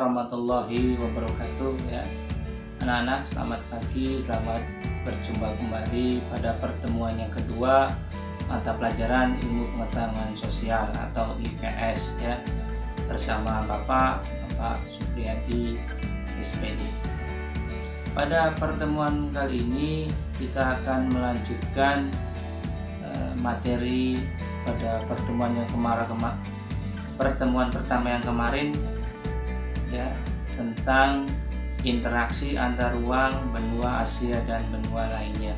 warahmatullahi wabarakatuh ya. Anak-anak, selamat pagi, selamat berjumpa kembali pada pertemuan yang kedua mata pelajaran ilmu pengetahuan sosial atau IPS ya, bersama Bapak Supriyadi SPD. Pada pertemuan kali ini kita akan melanjutkan materi pada pertemuan pertama yang kemarin ya, tentang interaksi antar ruang benua Asia dan benua lainnya.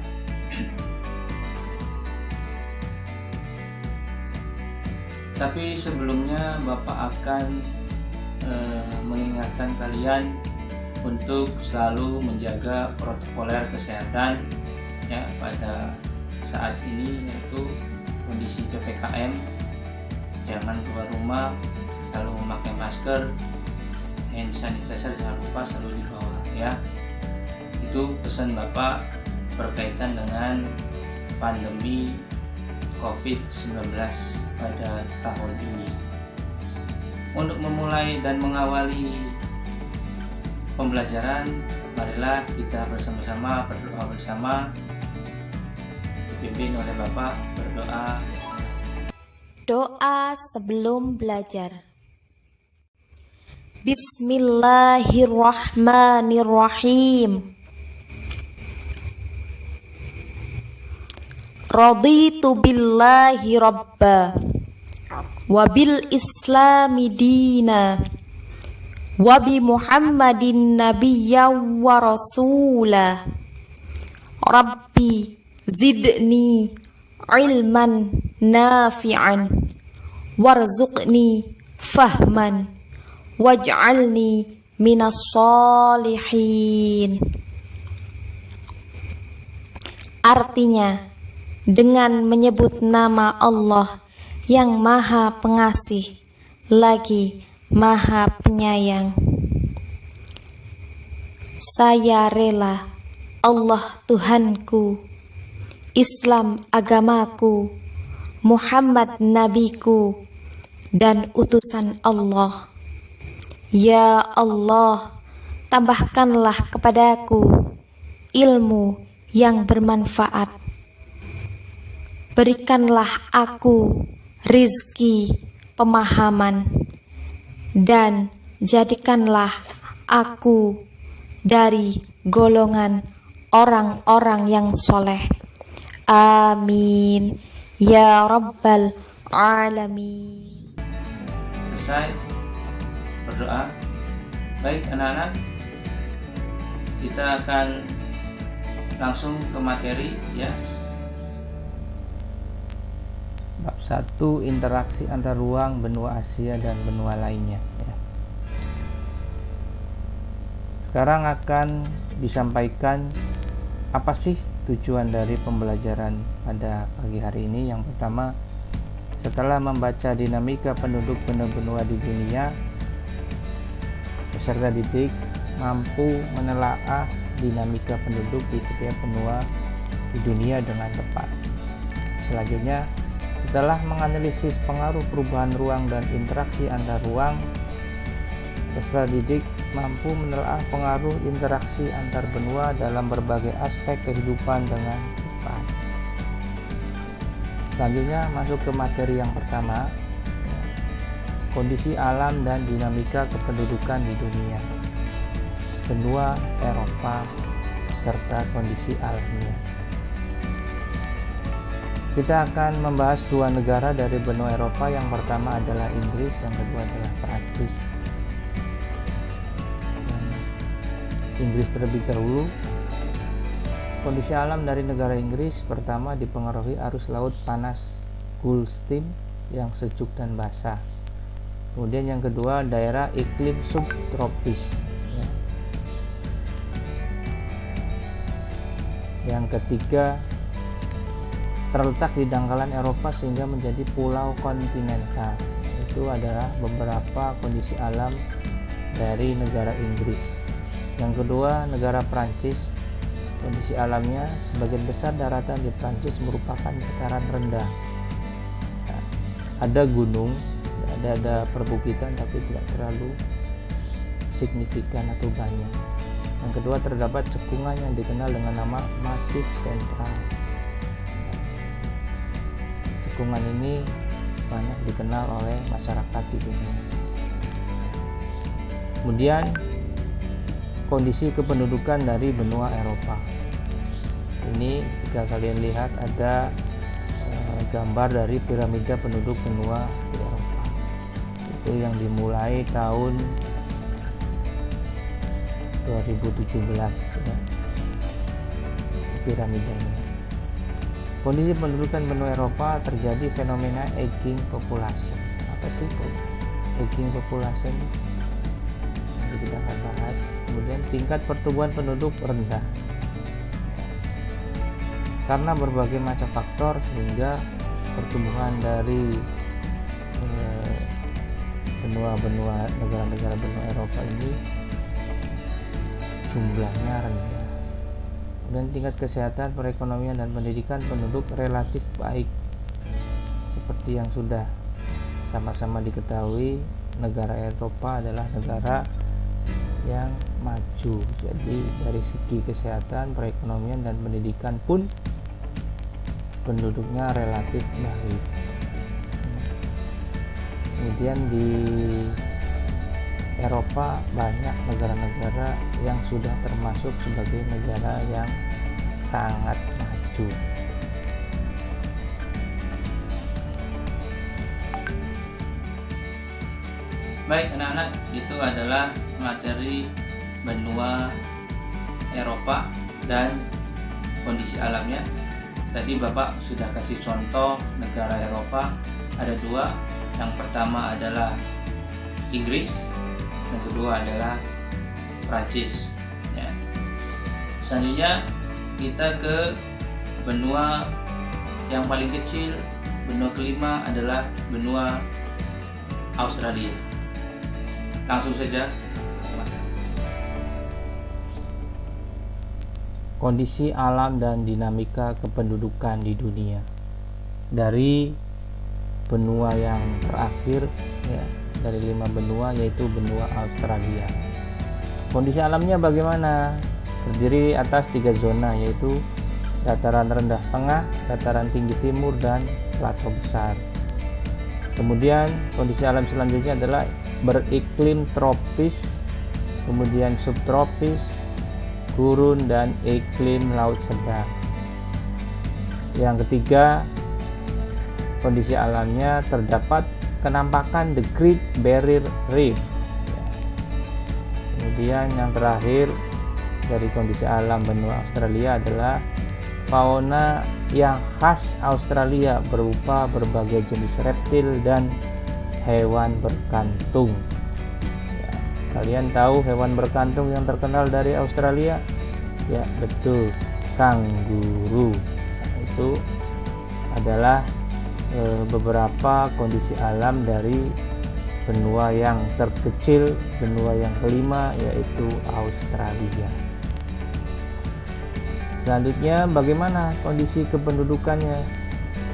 Tapi sebelumnya Bapak akan mengingatkan kalian untuk selalu menjaga protokoler kesehatan ya pada saat ini, yaitu kondisi PPKM. Jangan keluar rumah, selalu memakai masker, hand sanitizer jangan lupa selalu dibawa ya. Itu pesan Bapak berkaitan dengan pandemi COVID-19 pada tahun ini. Untuk memulai dan mengawali pembelajaran, marilah kita bersama-sama berdoa bersama, dipimpin oleh Bapak berdoa. Doa sebelum belajar. Bismillahirrahmanirrahim. Raditu billahi rabba wa bil islami dina wa bi Muhammadin nabiyya wa rasula. Rabbi zidni ilman nafi'an warzuqni fahman waj'alni minas solihin. Artinya, dengan menyebut nama Allah yang Maha Pengasih lagi Maha Penyayang, saya rela Allah Tuhanku, Islam agamaku, Muhammad nabiku dan utusan Allah. Ya Allah, tambahkanlah kepadaku ilmu yang bermanfaat. Berikanlah aku rizki pemahaman dan jadikanlah aku dari golongan orang-orang yang soleh. Amin ya rabbal alamin. Selesai berdoa. Baik anak-anak, kita akan langsung ke materi ya. Bab 1, interaksi antar ruang benua Asia dan benua lainnya ya. Sekarang akan disampaikan apa sih tujuan dari pembelajaran pada pagi hari ini. Yang pertama, setelah membaca dinamika penduduk benua-benua di dunia, peserta didik mampu menelaah dinamika penduduk di setiap benua di dunia dengan tepat. Selanjutnya, setelah menganalisis pengaruh perubahan ruang dan interaksi antar ruang, peserta didik mampu menelaah pengaruh interaksi antar benua dalam berbagai aspek kehidupan dengan tepat. Selanjutnya masuk ke materi yang pertama, kondisi alam dan dinamika kependudukan di dunia, benua Eropa serta kondisi alamnya. Kita akan membahas dua negara dari benua Eropa. Yang pertama adalah Inggris, yang kedua adalah Prancis. Inggris terlebih dahulu. Kondisi alam dari negara Inggris pertama dipengaruhi arus laut panas Gulf Stream yang sejuk dan basah. Kemudian yang kedua, daerah iklim subtropis ya. Yang ketiga, terletak di dangkalan Eropa sehingga menjadi pulau kontinental. Itu adalah beberapa kondisi alam dari negara Inggris. Yang kedua, negara Prancis. Kondisi alamnya, sebagian besar daratan di Prancis merupakan dataran rendah. Nah, ada gunung, ada perbukitan tapi tidak terlalu signifikan atau banyak. Yang kedua, terdapat cekungan yang dikenal dengan nama Masif Sentral. Cekungan ini banyak dikenal oleh masyarakat di dunia. Kemudian kondisi kependudukan dari benua Eropa. Ini jika kalian lihat ada gambar dari piramida penduduk benua di Eropa. Itu yang dimulai tahun 2017 ya. Piramidanya. Kondisi pendudukan benua Eropa terjadi fenomena aging population. Apa sih aging population? Nanti kita akan bahas. Kemudian tingkat pertumbuhan penduduk rendah. Karena berbagai macam faktor sehingga pertumbuhan dari benua-benua negara-negara benua Eropa ini jumlahnya rendah. Dan tingkat kesehatan, perekonomian, dan pendidikan penduduk relatif baik. Seperti yang sudah sama-sama diketahui, negara Eropa adalah negara yang maju. Jadi dari segi kesehatan, perekonomian, dan pendidikan pun penduduknya relatif baik. Kemudian di Eropa banyak negara-negara yang sudah termasuk sebagai negara yang sangat maju. Baik anak-anak, itu adalah materi benua Eropa dan kondisi alamnya. Tadi Bapak sudah kasih contoh negara Eropa, ada dua. Yang pertama adalah Inggris, yang kedua adalah Prancis ya. Selanjutnya kita ke benua yang paling kecil, benua kelima adalah benua Australia. Langsung saja. Kondisi alam dan dinamika kependudukan di dunia. Dari benua yang terakhir ya, dari 5 benua, yaitu benua Australia. Kondisi alamnya bagaimana? Terdiri atas 3 zona, yaitu dataran rendah tengah, dataran tinggi timur, dan plato besar. Kemudian kondisi alam selanjutnya adalah beriklim tropis, kemudian subtropis, gurun, dan iklim laut sedang. Yang ketiga, kondisi alamnya terdapat kenampakan The Great Barrier Reef. Kemudian yang terakhir dari kondisi alam benua Australia adalah fauna yang khas Australia berupa berbagai jenis reptil dan hewan berkantung. Ya, kalian tahu hewan berkantung yang terkenal dari Australia? Ya, betul, kanguru. Nah, itu adalah beberapa kondisi alam dari benua yang terkecil, benua yang kelima, yaitu Australia. Selanjutnya, bagaimana kondisi kependudukannya?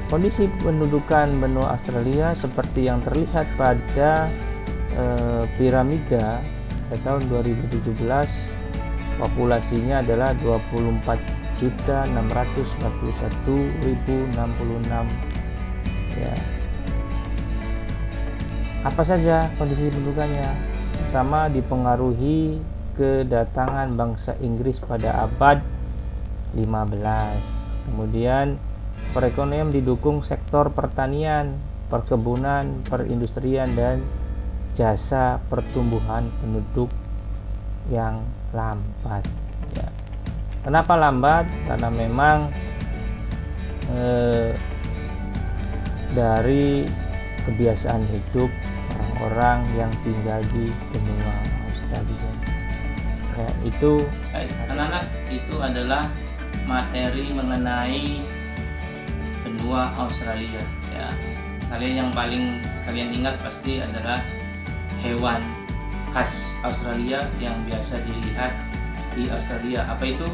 Kondisi pendudukan benua Australia seperti yang terlihat pada piramida pada tahun 2017, populasinya adalah 24.641.066 ya. Apa saja kondisi pendudukannya? Pertama, dipengaruhi kedatangan bangsa Inggris pada abad 15. Kemudian perekonomian didukung sektor pertanian, perkebunan, perindustrian, dan jasa pertumbuhan penduduk yang lambat ya. Kenapa lambat? Karena memang dari kebiasaan hidup orang-orang yang tinggal di benua Australia ya, itu. Baik anak-anak, itu adalah materi mengenai benua Australia ya. Kalian yang paling kalian ingat pasti adalah hewan khas Australia yang biasa dilihat di Australia. Apa itu?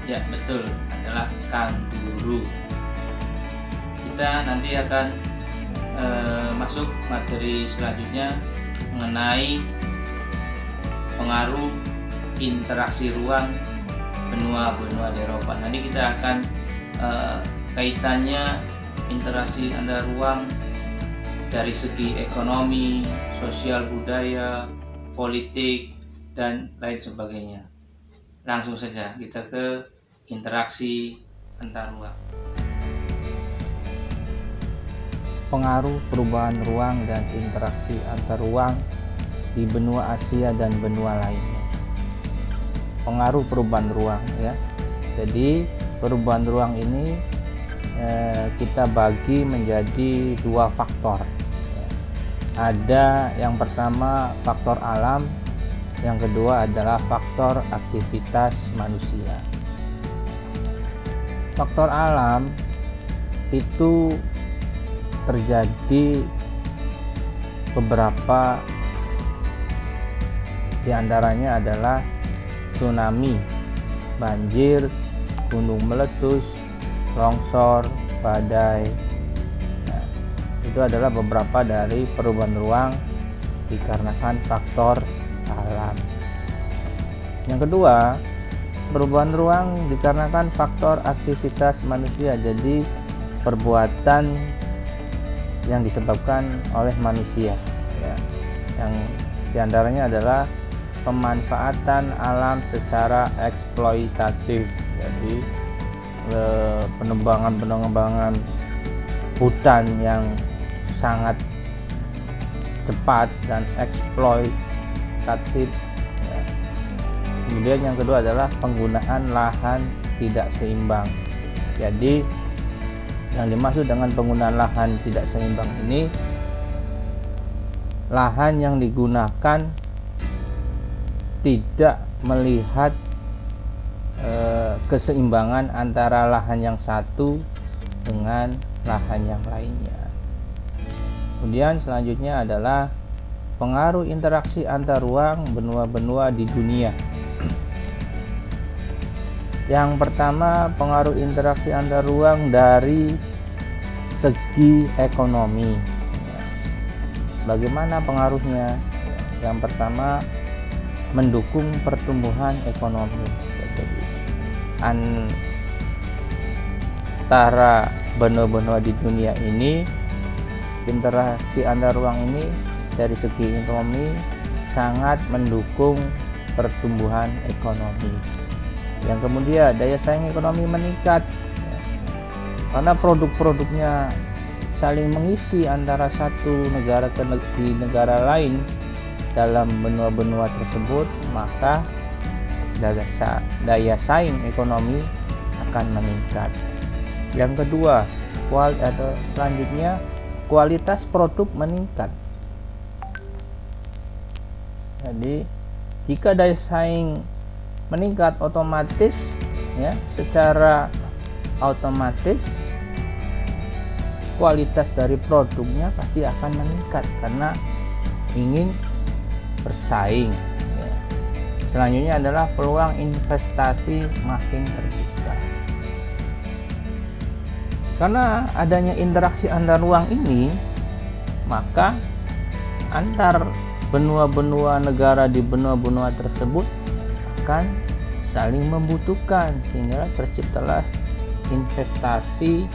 Ya betul, adalah kanguru. Kita nanti akan masuk materi selanjutnya mengenai pengaruh interaksi ruang benua-benua di Eropa. Nanti kita akan kaitannya interaksi antar ruang dari segi ekonomi, sosial, budaya, politik, dan lain sebagainya. Langsung saja kita ke interaksi antar ruang. Pengaruh perubahan ruang dan interaksi antar ruang di benua Asia dan benua lainnya. Pengaruh perubahan ruang, ya. Jadi perubahan ruang ini kita bagi menjadi dua faktor. Ada yang pertama faktor alam, yang kedua adalah faktor aktivitas manusia. Faktor alam itu terjadi beberapa, diantaranya adalah tsunami, banjir, gunung meletus, longsor, badai. Nah, itu adalah beberapa dari perubahan ruang dikarenakan faktor alam. Yang kedua, perubahan ruang dikarenakan faktor aktivitas manusia. Jadi perbuatan yang disebabkan oleh manusia, ya. Yang diantaranya adalah pemanfaatan alam secara eksploitatif. Jadi penebangan hutan yang sangat cepat dan eksploitatif, ya. Kemudian yang kedua adalah penggunaan lahan tidak seimbang. Jadi yang dimaksud dengan penggunaan lahan tidak seimbang ini, lahan yang digunakan tidak melihat keseimbangan antara lahan yang satu dengan lahan yang lainnya. Kemudian selanjutnya adalah pengaruh interaksi antar ruang benua-benua di dunia. Yang pertama, pengaruh interaksi antar ruang dari segi ekonomi. Bagaimana pengaruhnya? Yang pertama, mendukung pertumbuhan ekonomi. Jadi, antara benua-benua di dunia ini, interaksi antar ruang ini dari segi ekonomi sangat mendukung pertumbuhan ekonomi. Yang kemudian, daya saing ekonomi meningkat karena produk-produknya saling mengisi antara satu negara ke negara lain dalam benua-benua tersebut, maka daya saing ekonomi akan meningkat. Yang kedua, selanjutnya kualitas produk meningkat. Jadi jika daya saing meningkat, otomatis, ya, secara otomatis kualitas dari produknya pasti akan meningkat karena ingin bersaing, ya. Selanjutnya adalah peluang investasi makin terbuka. Karena adanya interaksi antar ruang ini, maka antar benua-benua negara di benua-benua tersebut akan saling membutuhkan, sehingga terciptalah investasi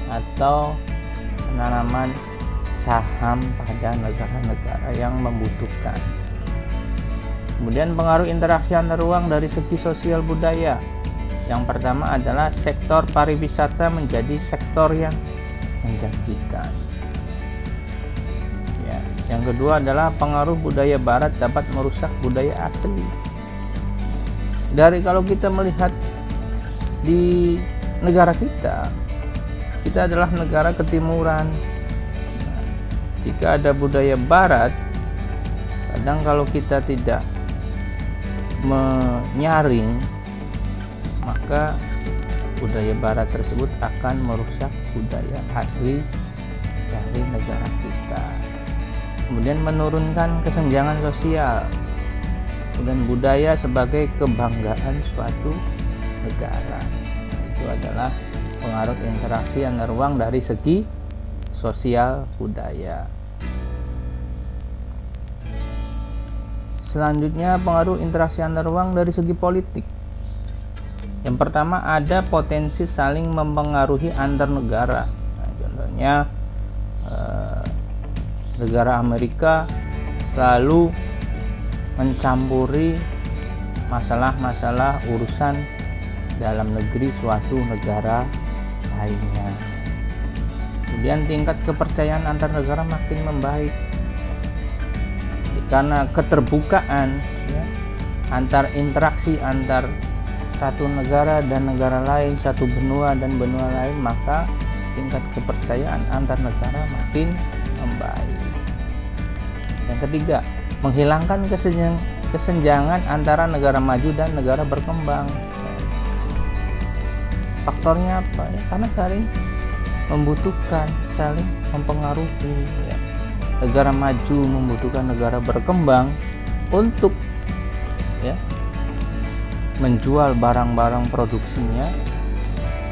atau penanaman saham pada negara-negara yang membutuhkan. Kemudian pengaruh interaksi antar ruang dari segi sosial budaya. Yang pertama adalah sektor pariwisata menjadi sektor yang menjanjikan. Ya, yang kedua adalah pengaruh budaya barat dapat merusak budaya asli. Dari kalau kita melihat di negara kita adalah negara ketimuran. Nah, jika ada budaya barat, kadang kalau kita tidak menyaring, maka budaya barat tersebut akan merusak budaya asli dari negara kita. Kemudian menurunkan kesenjangan sosial. Dan budaya sebagai kebanggaan suatu negara. Itu adalah pengaruh interaksi antar ruang dari segi sosial budaya. Selanjutnya, pengaruh interaksi antar ruang dari segi politik. Yang pertama, ada potensi saling mempengaruhi antar negara. Nah, contohnya negara Amerika selalu mencampuri masalah-masalah urusan dalam negeri suatu negara lainnya. Kemudian tingkat kepercayaan antar negara makin membaik karena keterbukaan ya, antar interaksi antar satu negara dan negara lain, satu benua dan benua lain, maka tingkat kepercayaan antar negara makin membaik. Yang ketiga, menghilangkan kesenjangan antara negara maju dan negara berkembang. Faktornya apa ya? Karena saling membutuhkan, saling mempengaruhi ya. Negara maju membutuhkan negara berkembang untuk ya menjual barang-barang produksinya.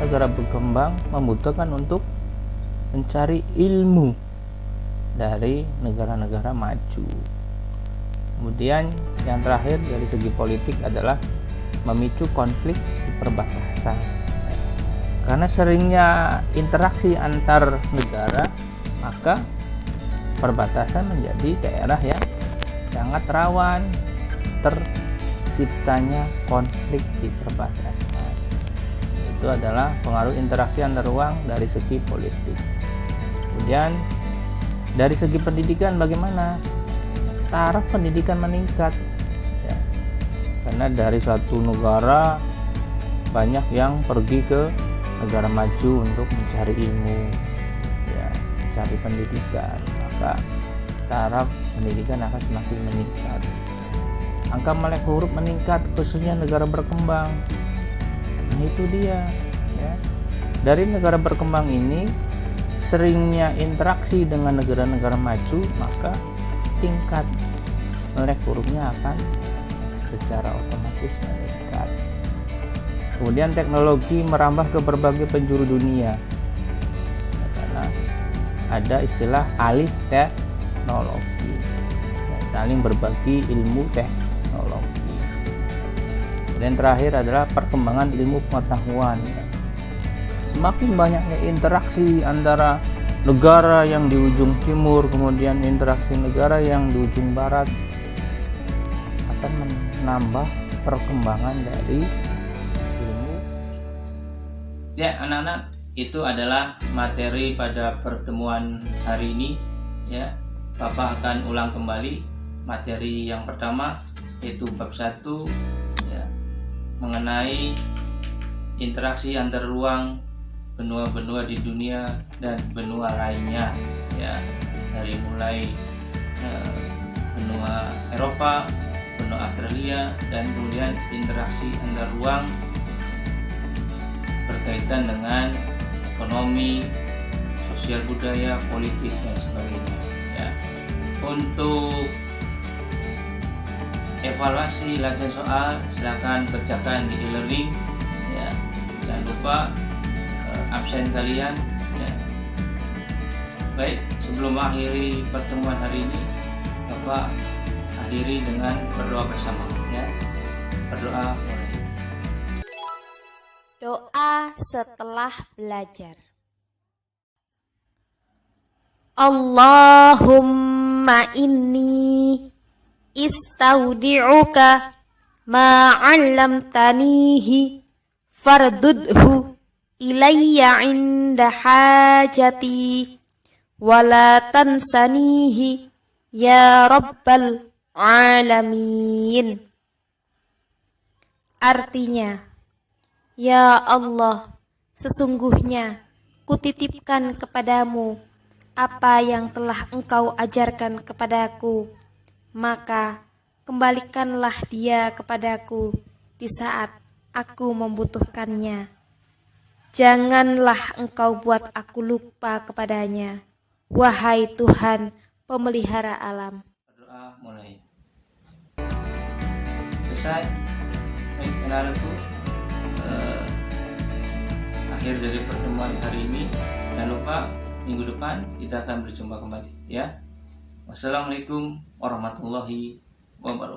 Negara berkembang membutuhkan untuk mencari ilmu dari negara-negara maju. Kemudian yang terakhir dari segi politik adalah memicu konflik di perbatasan. Karena seringnya interaksi antar negara, maka perbatasan menjadi daerah yang sangat rawan terciptanya konflik di perbatasan. Itu adalah pengaruh interaksi antar ruang dari segi politik. Kemudian dari segi pendidikan, bagaimana? Taraf pendidikan meningkat ya. Karena dari suatu negara banyak yang pergi ke negara maju untuk mencari ilmu ya, mencari pendidikan, maka taraf pendidikan akan semakin meningkat. Angka melek huruf meningkat khususnya negara berkembang. Nah itu dia ya. Dari negara berkembang ini seringnya interaksi dengan negara-negara maju, maka tingkat melek hurufnya akan secara otomatis meningkat. Kemudian teknologi merambah ke berbagai penjuru dunia ya, karena ada istilah alih teknologi ya, saling berbagi ilmu teknologi. Dan terakhir adalah perkembangan ilmu pengetahuan ya. Semakin banyaknya interaksi antara negara yang di ujung timur, kemudian interaksi negara yang di ujung barat, akan menambah perkembangan dari ilmu. Ya anak-anak, itu adalah materi pada pertemuan hari ini ya. Bapak akan ulang kembali materi yang pertama, yaitu bab 1 ya, mengenai interaksi antar ruang benua-benua di dunia dan benua lainnya ya, dari mulai benua Eropa, benua Australia, dan kemudian interaksi antar ruang berkaitan dengan ekonomi, sosial budaya, politik dan sebagainya ya. Untuk evaluasi latihan soal silakan kerjakan di e-learning ya. Jangan lupa absen kalian ya. Baik, sebelum mengakhiri pertemuan hari ini, Bapak akhiri dengan berdoa bersama ya. Berdoa mulai. Doa setelah belajar. Allahumma inni istaudi'uka ma 'allamtanihi fardudhu ilayya 'inda hajati wala tansanihi ya rabbal alamin. Artinya, ya Allah, sesungguhnya kutitipkan kepadamu apa yang telah Engkau ajarkan kepadaku, maka kembalikanlah dia kepadaku di saat aku membutuhkannya. Janganlah Engkau buat aku lupa kepadanya, wahai Tuhan pemelihara alam. Berdoa mulai. Selesai. Baik, anak-anakku, akhir dari pertemuan hari ini. Jangan lupa minggu depan kita akan berjumpa kembali ya. Wassalamualaikum warahmatullahi wabarakatuh.